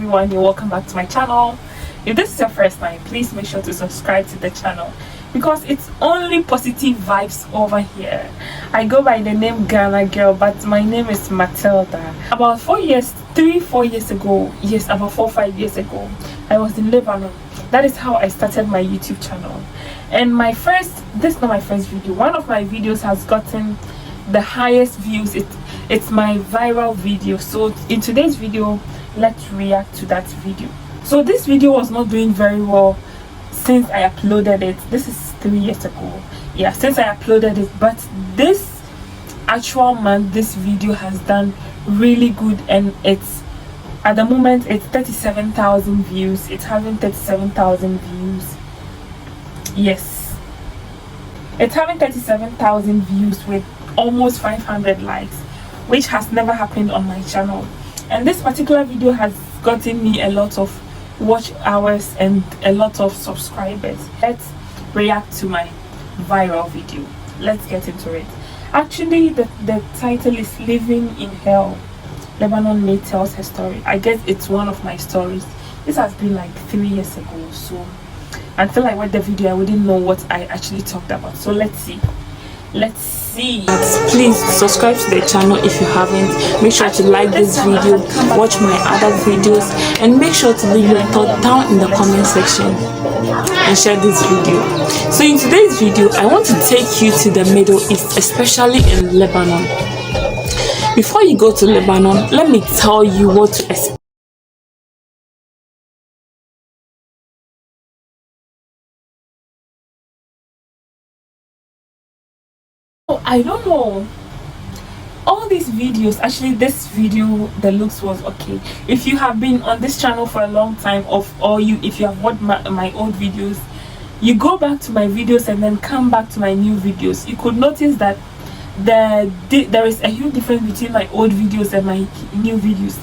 everyone, and welcome back to my channel. If this is your first time, please make sure to subscribe to the channel because it's only positive vibes over here. I go by the name Ghana Girl, but my name is Matilda. About 4 years, 3-4 years ago, yes, about 4-5 years ago, I was in Lebanon. That is how I started my YouTube channel. And this is not my first video. One of my videos has gotten the highest views. It's my viral video. So in today's video, let's react to that video. So this video was not doing very well since I uploaded it. This is 3 years ago, yeah, since I uploaded it. But this actual month, this video has done really good, and it's at the moment it's 37,000 views. It's having 37,000 views. Yes, it's having 37,000 views with almost 500 likes, which has never happened on my channel. And this particular video has gotten me a lot of watch hours and a lot of subscribers. Let's react to my viral video. Let's get into it. Actually, the title is Living in Hell. Lebanon Maid tells her story. I guess it's one of my stories. This has been like 3 years ago, so until I watched the video I wouldn't know what I actually talked about. So let's see. Please subscribe to the channel if you haven't. Make sure to like this video, watch my other videos, and make sure to leave your thought down in the comment section and share this video. So in today's video, I want to take you to the Middle East, especially in Lebanon. Before you go to Lebanon, let me tell you what to expect. I don't know, all these videos, actually this video, the looks was okay. If you have been on this channel for a long time, if you have watched my old videos, you go back to my videos and then come back to my new videos, you could notice that there is a huge difference between my old videos and my new videos.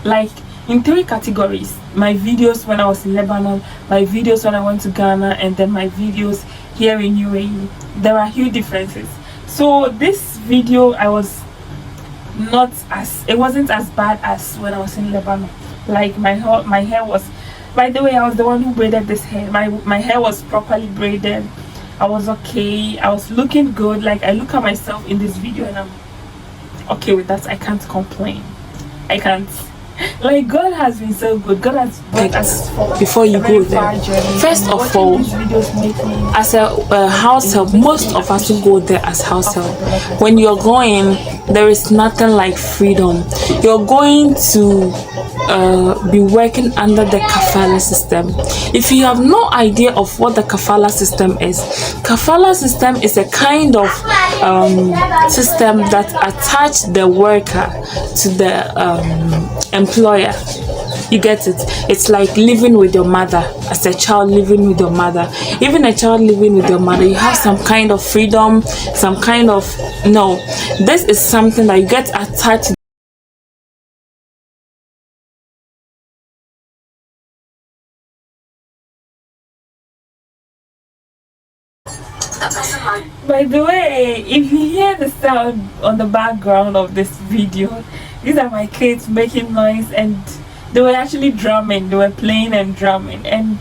Like in 3 categories: my videos when I was in Lebanon, my videos when I went to Ghana, and then my videos here in UAE. There are huge differences. So this video, it wasn't as bad as when I was in Lebanon. Like my hair was, by the way, I was the one who braided this hair. My hair was properly braided. I was okay. I was looking good. Like I look at myself in this video and I'm okay with that. I can't complain. I can't. Like God has been so good. God has brought us before you go there. First of all, as a house help, most of us will go there as house help. When you're going, there is nothing like freedom. You're going to be working under the kafala system. If you have no idea of what the kafala system is a kind of system that attach the worker to the employer. You get it? It's like living with your mother, as a child living with your mother. Even a child living with your mother, you have some kind of freedom, some kind of this is something that you get attached to. By the way, if you hear the sound on the background of this video, these are my kids making noise, and they were actually drumming. They were playing and drumming. And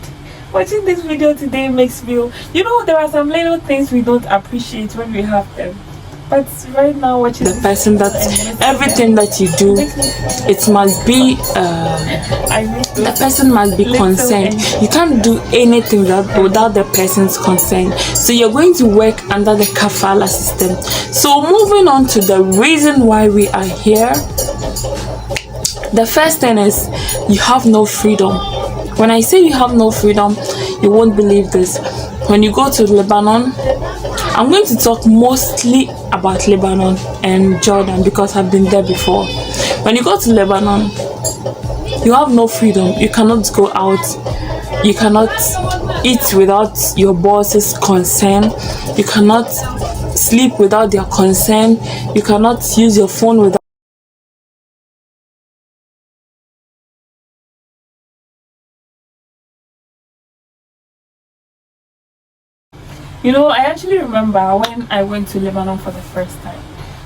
watching this video today makes me, there are some little things we don't appreciate when we have them. But right now, watching the person that everything that you do, it must be the person must be concerned. You can't do anything without the person's consent. So you're going to work under the kafala system. So moving on to the reason why we are here. The first thing is you have no freedom. When I say you have no freedom, you won't believe this. When you go to Lebanon, I'm going to talk mostly about Lebanon and Jordan because I've been there before. When you go to Lebanon, you have no freedom. You cannot go out. You cannot eat without your boss's consent. You cannot sleep without their consent. You cannot use your phone without. I actually remember when I went to Lebanon for the first time.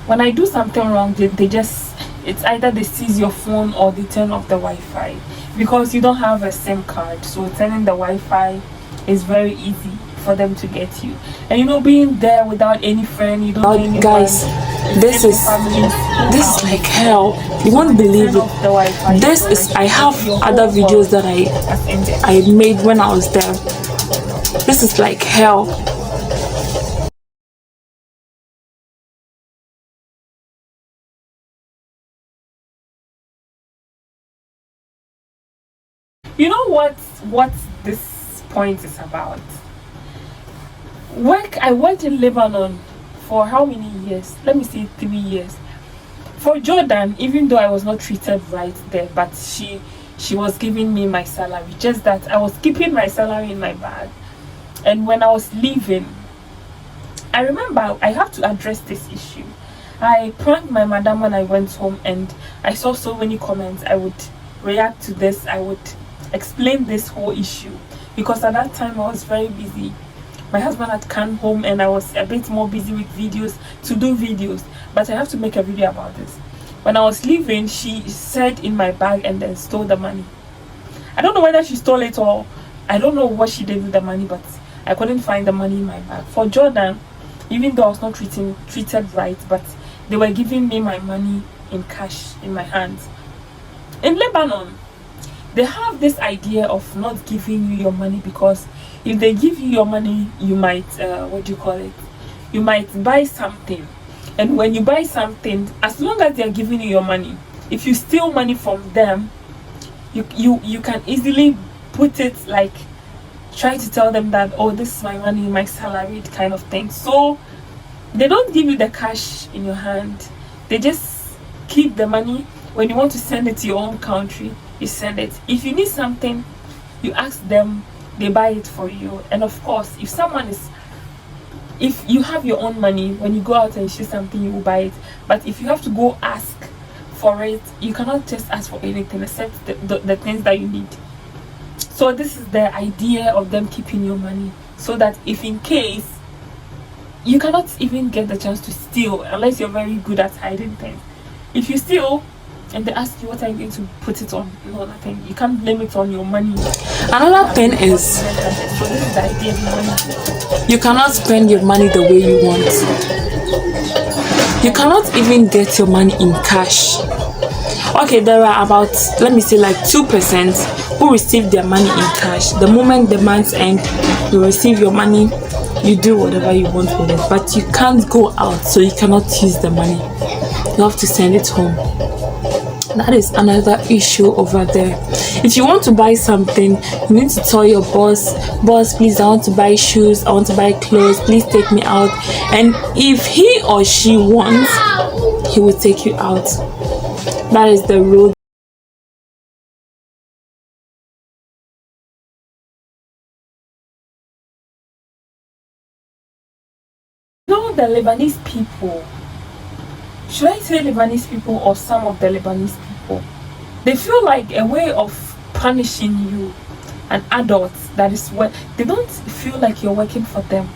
When I do something wrong, it's either they seize your phone or they turn off the Wi-Fi. because you don't have a SIM card, so turning the Wi-Fi is very easy for them to get you. And you know, being there without any friend, you don't know anyone, guys, this is like hell. You won't believe it. This is, I have other videos that I made when I was there. This is like hell. You know what this point is about? I worked in Lebanon for how many years? Let me say 3 years. For Jordan, even though I was not treated right there, but she was giving me my salary. Just that I was keeping my salary in my bag. And when I was leaving, I remember I have to address this issue. I pranked my madam when I went home, and I saw so many comments. I would react to this. I would explain this whole issue, because at that time I was very busy. My husband had come home and I was a bit more busy with videos, to do videos, but I have to make a video about this. When I was leaving, she said in my bag and then stole the money. I don't know whether she stole it or I don't know what she did with the money, but I couldn't find the money in my bag. For Jordan, even though I was not treated right, but they were giving me my money in cash in my hands. In Lebanon, they have this idea of not giving you your money, because if they give you your money, you might you might buy something. And when you buy something, as long as they are giving you your money, if you steal money from them, you can easily put it, like, try to tell them that, oh, this is my money, my salary, kind of thing. So they don't give you the cash in your hand. They just keep the money. When you want to send it to your own country, you send it. If you need something, you ask them, they buy it for you. And of course, if you have your own money, when you go out and see something, you will buy it. But if you have to go ask for it, you cannot just ask for anything except the things that you need. So this is the idea of them keeping your money, so that if in case, you cannot even get the chance to steal unless you're very good at hiding things. If you steal and they ask you what are you going to put it on, no, nothing. You can't blame it on your money. Another thing is, so this is the idea of money. You cannot spend your money the way you want. You cannot even get your money in cash. Okay, there are about, let me say, like 2% who receive their money in cash. The moment the month end, you receive your money, you do whatever you want with it. But you can't go out, so you cannot use the money. You have to send it home. That is another issue over there. If you want to buy something, you need to tell your boss, please, I want to buy shoes, I want to buy clothes, please take me out. And if he or she wants, he will take you out. That is the rule. You know, the Lebanese people, should I say Lebanese people or some of the Lebanese people, they feel like a way of punishing you, an adult. That is what they don't feel like you're working for them.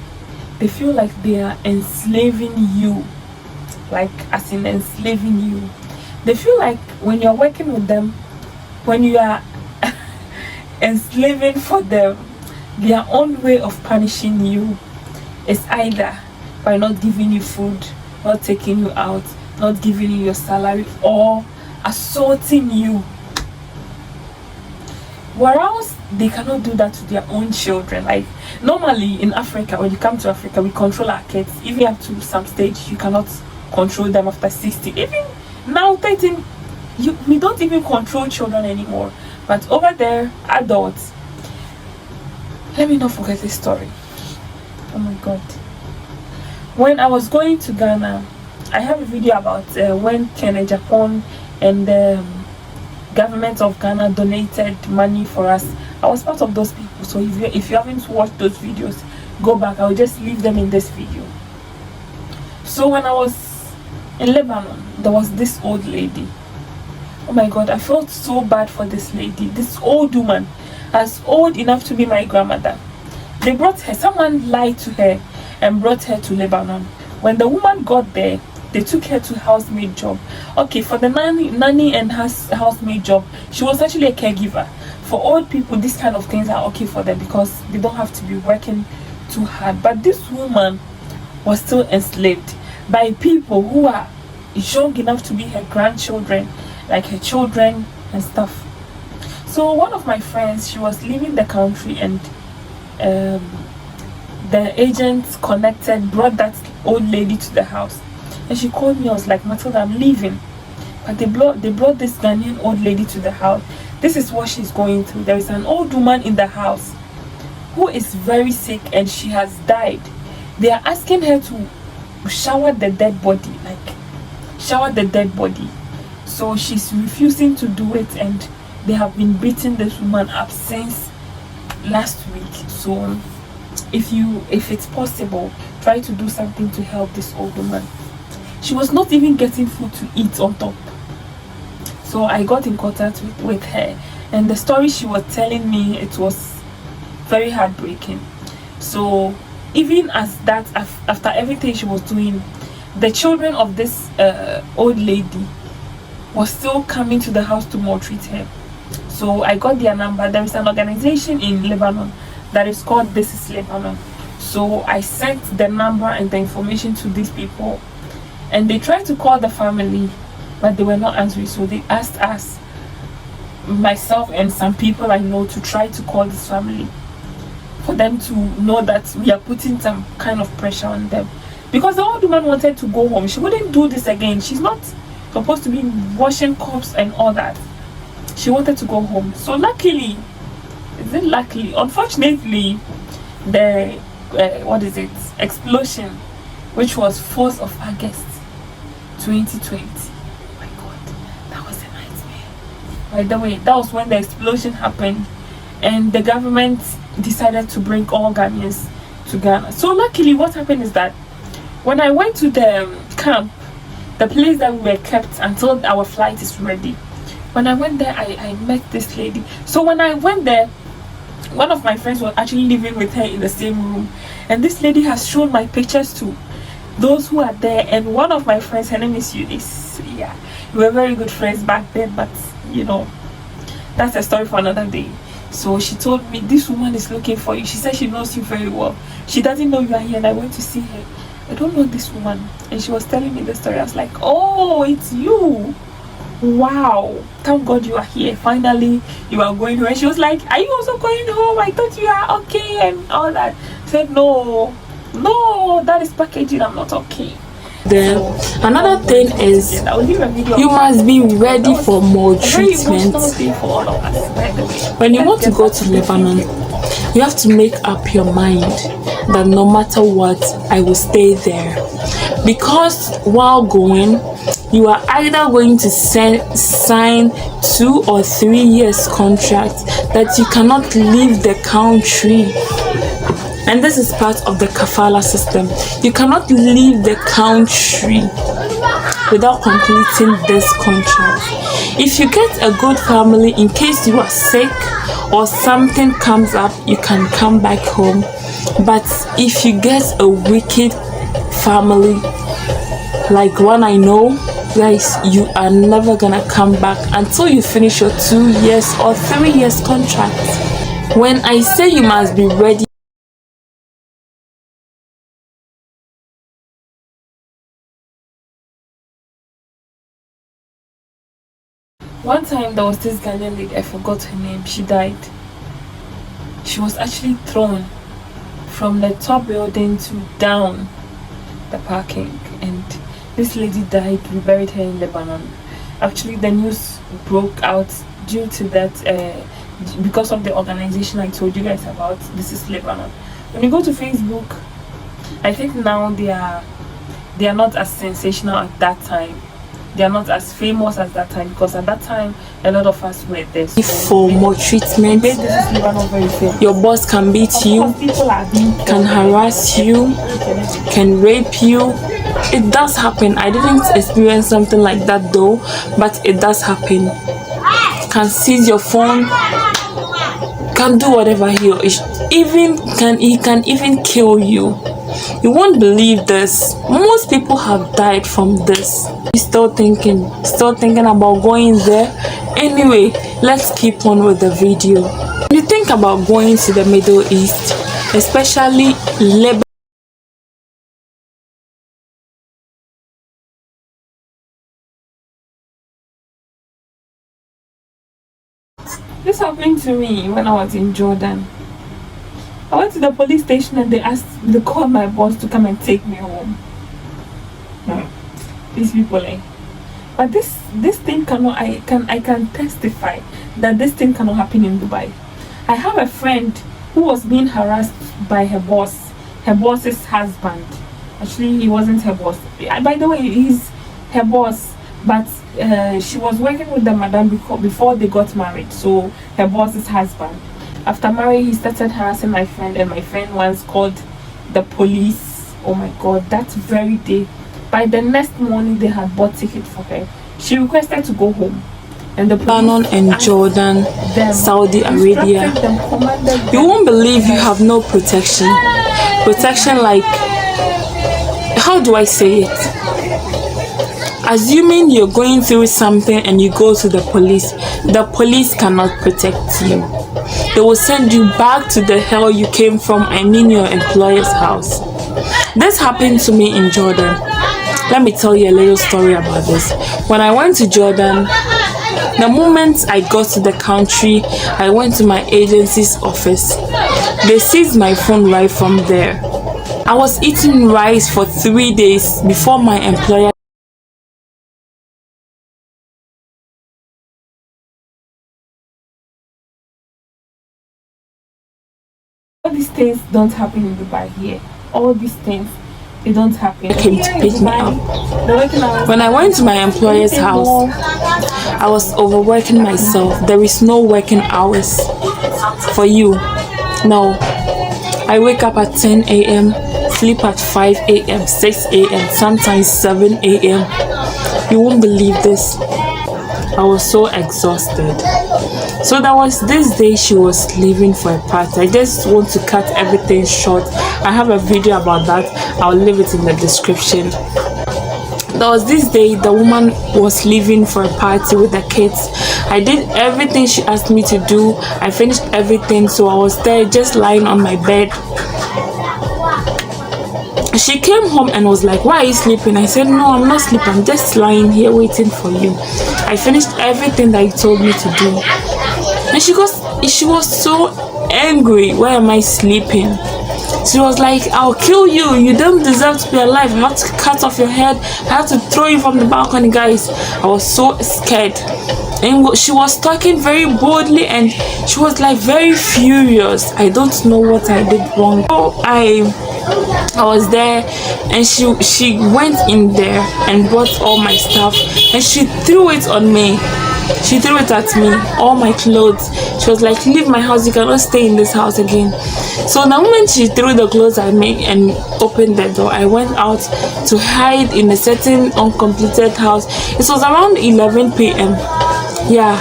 They feel like they are enslaving you, like as in enslaving you. They feel like when you're working with them, when you are enslaving for them, their own way of punishing you is either by not giving you food, not taking you out, not giving you your salary, or assaulting you. Whereas they cannot do that to their own children. Like normally in Africa, when you come to Africa, we control our kids. Even up to some stage, you cannot control them after 16. Even now 13, we don't even control children anymore. But over there, adults. Let me not forget this story. Oh my god. When I was going to Ghana, I have a video about when Kenya, Japan, and the government of Ghana donated money for us. I was part of those people. So if you haven't watched those videos, go back. I will just leave them in this video. So when I was in Lebanon, there was this old lady. Oh my god, I felt so bad for this lady. This old woman, as old enough to be my grandmother. They brought her, someone lied to her and brought her to Lebanon. When the woman got there, they took her to housemaid job. Okay, for the nanny and housemaid job, she was actually a caregiver. For old people, these kind of things are okay for them because they don't have to be working too hard. But this woman was still enslaved by people who are young enough to be her grandchildren, like her children and stuff. So one of my friends, she was leaving the country, and the agents brought that old lady to the house, and she called me. I was like, Matilda, I'm leaving. But they brought this Ghanaian old lady to the house. This is what she's going through. There is an old woman in the house who is very sick and she has died. They are asking her to shower the dead body, so she's refusing to do it, and they have been beating this woman up since last week. So if it's possible, try to do something to help this old woman. She was not even getting food to eat on top. So I got in contact with her, and the story she was telling me, it was very heartbreaking. So even as that, after everything she was doing, the children of this old lady was still coming to the house to maltreat her. So I got their number. There is an organization in Lebanon that is called This Is Lebanon. So I sent the number and the information to these people, and they tried to call the family, but they were not answering. So they asked us, myself and some people I know, to try to call this family for them to know that we are putting some kind of pressure on them, because the old woman wanted to go home. She wouldn't do this again. She's not supposed to be washing cups and all that. She wanted to go home. So unfortunately, the explosion, which was 4th of August 2020. Oh my god, that was a nightmare. By the way, that was when the explosion happened, and the government decided to bring all Ghanaians to Ghana. So luckily, what happened is that when I went to the camp, the place that we were kept until our flight is ready, when I went there, I met this lady. So when I went there, one of my friends was actually living with her in the same room, and this lady has shown my pictures to those who are there. And one of my friends, her name is Eunice. Yeah, we were very good friends back then, but that's a story for another day. So she told me, this woman is looking for you. She said she knows you very well. She doesn't know you are here, and I went to see her. I don't know this woman. And she was telling me the story. I was like, oh, it's you. Wow, thank God you are here. Finally, you are going home. And she was like, are you also going home? I thought you are okay and all that. I said, no, that is packaging. I'm not okay. Then another thing is, you must be ready for more treatment. When you want to go to Lebanon, you have to make up your mind that no matter what, I will stay there. Because while going, you are either going to sign 2 or 3 years contract that you cannot leave the country. And this is part of the kafala system. You cannot leave the country without completing this contract. If you get a good family, in case you are sick or something comes up, you can come back home. But if you get a wicked family, like one I know, guys, you are never gonna come back until you finish your 2 years or 3 years contract. When I say you must be ready, one time there was this Ghanaian lady, I forgot her name, she died. She was actually thrown from the top building to down the parking, and this lady died. We buried her in Lebanon. Actually, the news broke out due to that, because of the organization I told you guys about. This is Lebanon. When you go to Facebook, I think now they are not as sensational at that time. They are not as famous as that time, because at that time a lot of us were there. For more treatment, This is Lebanon very famous. your boss can beat you, can harass you, can rape you. It does happen. I didn't experience something like that though, but it does happen. Can seize your phone, can do whatever he can even kill you. You won't believe this. Most people have died from this. Still thinking about going there. Anyway, let's keep on with the video. When you think about going to the Middle East, especially Lebanon, This happened to me when I was in Jordan. I went to the police station and they called my boss to come and take me home. These people, but this thing cannot. I can testify that this thing cannot happen in Dubai. I have a friend who was being harassed by her boss's husband. Actually, he wasn't her boss. By the way, he's her boss, but she was working with the madam before they got married. So her boss's husband. After marriage, he started harassing my friend, and my friend once called the police. Oh my God, that very day. By the next morning, they had bought ticket for her. She requested to go home. And the Lebanon and Jordan, Saudi Arabia. You won't believe you have no protection. Protection, like, how do I say it? Assuming you're going through something and you go to the police cannot protect you. They will send you back to the hell you came from, your employer's house. This happened to me in Jordan. Let me tell you a little story about this. When I went to Jordan, the moment I got to the country, I went to my agency's office. They seized my phone right from there. I was eating rice for 3 days before my employer. All these things don't happen in Dubai here. All these things, they don't happen. They came to pick me up. When I went to my employer's house, I was overworking myself. There is no working hours for you. No. I wake up at 10 a.m., sleep at 5 a.m., 6 a.m., sometimes 7 a.m. You won't believe this. I was so exhausted. So there was this day she was leaving for a party. I just want to cut everything short. I have a video about that. I'll leave it in the description. There was this day the woman was leaving for a party with the kids. I did everything she asked me to do. I finished everything, so I was there just lying on my bed. She came home and was like, "Why are you sleeping?" I said, "No, I'm not sleeping. I'm just lying here waiting for you. I finished everything that you told me to do." And she was so angry. "Why am I sleeping?" She was like, "I'll kill you. You don't deserve to be alive. I have to cut off your head. I have to throw you from the balcony." Guys, I was so scared. And she was talking very boldly and she was like very furious. I don't know what I did wrong. So I was there and she went in there and brought all my stuff and she threw it on me. She threw it at me, all my clothes. She was like, "Leave my house, you cannot stay in this house again." So the moment she threw the clothes at me and opened the door, I went out to hide in a certain uncompleted house. It was around 11 p.m. Yeah,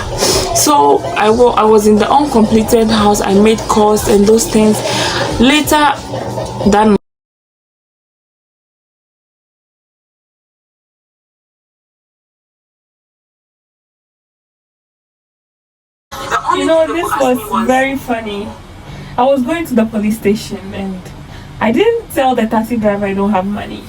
so I was in the uncompleted house. I made calls and those things. Later that this was very funny. I was going to the police station and I didn't tell the taxi driver I don't have money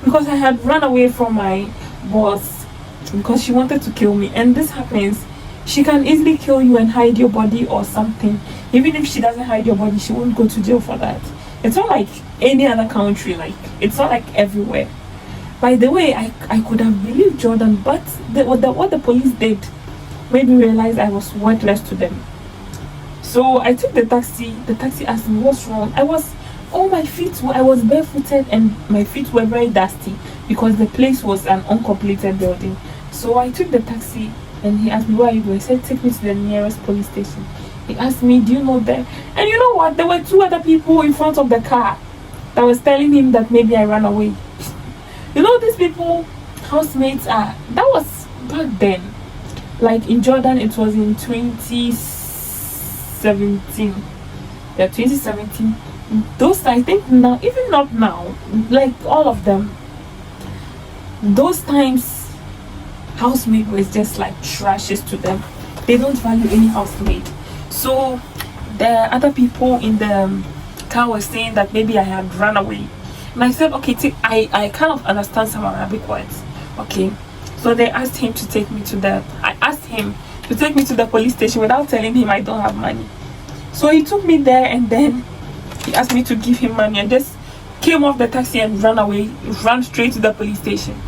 because I had run away from my boss because she wanted to kill me. And this happens, she can easily kill you and hide your body or something. Even if she doesn't hide your body, she won't go to jail for that. It's not like any other country, like it's not like everywhere. By the way, I could have believed Jordan, but what the police did made me realize I was worthless to them. So I took the taxi. The taxi asked me what's wrong. I was barefooted and my feet were very dusty because the place was an uncompleted building. So I took the taxi and he asked me, "Where are you going?" I said, "Take me to the nearest police station." He asked me, "Do you know that?" And you know what? There were 2 other people in front of the car that was telling him that maybe I ran away. You know, these people, housemates are, that was back then. Like in Jordan, it was in 2017. Yeah, 2017. those, I think now, even not now, like all of them, those times housemaid was just like trashes to them. They don't value any housemaid. So the other people in the car was saying that maybe I had run away, and I said, okay, I kind of understand some Arabic words. Okay, so they asked him to take me to the I asked him to take me to the police station without telling him I don't have money. So he took me there, and then he asked me to give him money, and just came off the taxi and ran straight to the police station.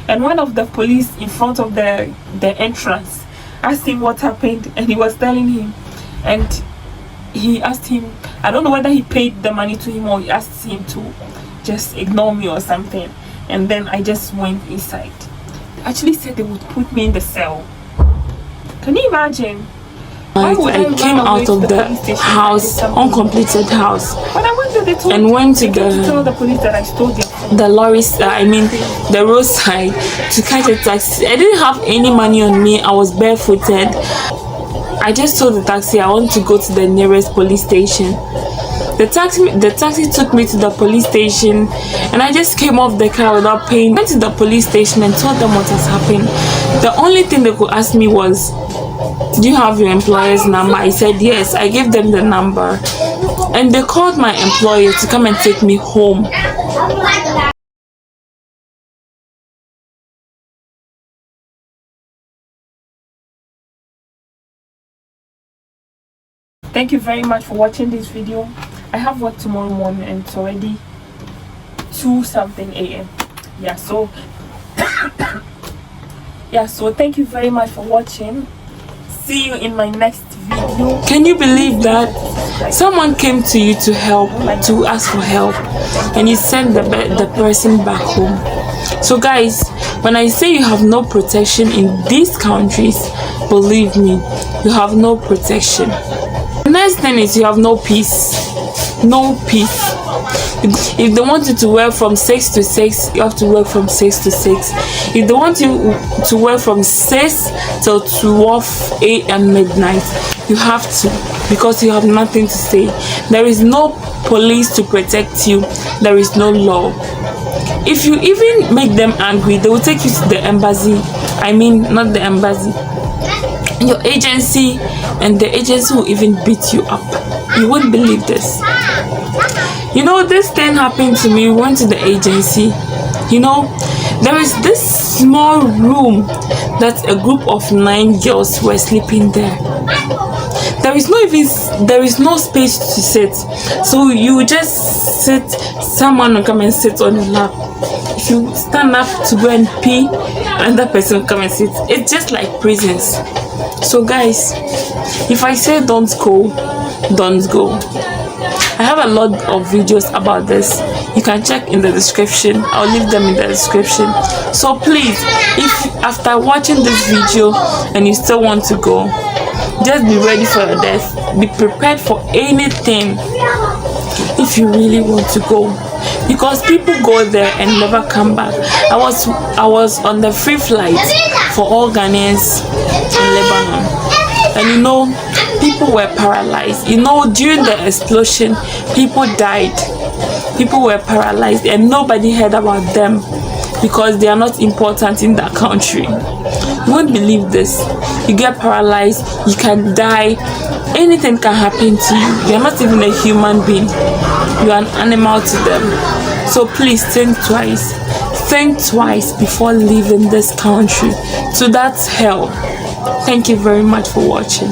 And one of the police in front of the entrance asked him what happened, and he was telling him, and he asked him, I don't know whether he paid the money to him or he asked him to just ignore me or something. And then I just went inside. They actually said they would put me in the cell. Can you imagine? I came out of the house, uncompleted house, When I went there, they told and went to tell the police that I stole their phone. the the roadside to catch a taxi. I didn't have any money on me. I was barefooted. I just told the taxi I want to go to the nearest police station. The taxi took me to the police station, and I just came off the car without paying. Went to the police station and told them what has happened. The only thing they could ask me was, do you have your employer's number? I said yes. I gave them the number, and they called my employer to come and take me home. Thank you very much for watching this video. I have work tomorrow morning, and it's already 2-something a.m. Yeah, so so thank you very much for watching. See you in my next video. Can you believe that someone came to you to help, to ask for help, and you sent the person back home? So guys, when I say you have no protection in these countries, believe me, you have no protection. The next thing is you have no peace. No peace. If they want you to work from 6 to 6, you have to work from 6 to 6. If they want you to work from 6 till 12 a.m. midnight, you have to, because you have nothing to say. There is no police to protect you. There is no law. If you even make them angry, they will take you to the embassy. I mean, not the embassy, your agency, and the agency will even beat you up. You won't believe this. You know, this thing happened to me. We went to the agency. You know, there is this small room that a group of 9 girls were sleeping there. There is no space to sit. So you just sit, someone will come and sit on your lap. If you stand up to go and pee, another person will come and sit. It's just like prisons. So guys, if I say don't go, don't go. I have a lot of videos about this. You can check in the description. I'll leave them in the description. So please, if after watching this video and you still want to go, just be ready for your death. Be prepared for anything if you really want to go, because people go there and never come back. I was on the free flight for all Ghanaians in Lebanon, and you know, people were paralyzed. You know, during the explosion, people died. People were paralyzed, and nobody heard about them because they are not important in that country. You won't believe this. You get paralyzed, you can die, anything can happen to you. You're not even a human being, you're an animal to them. So please think twice. Think twice before leaving this country to that hell. Thank you very much for watching.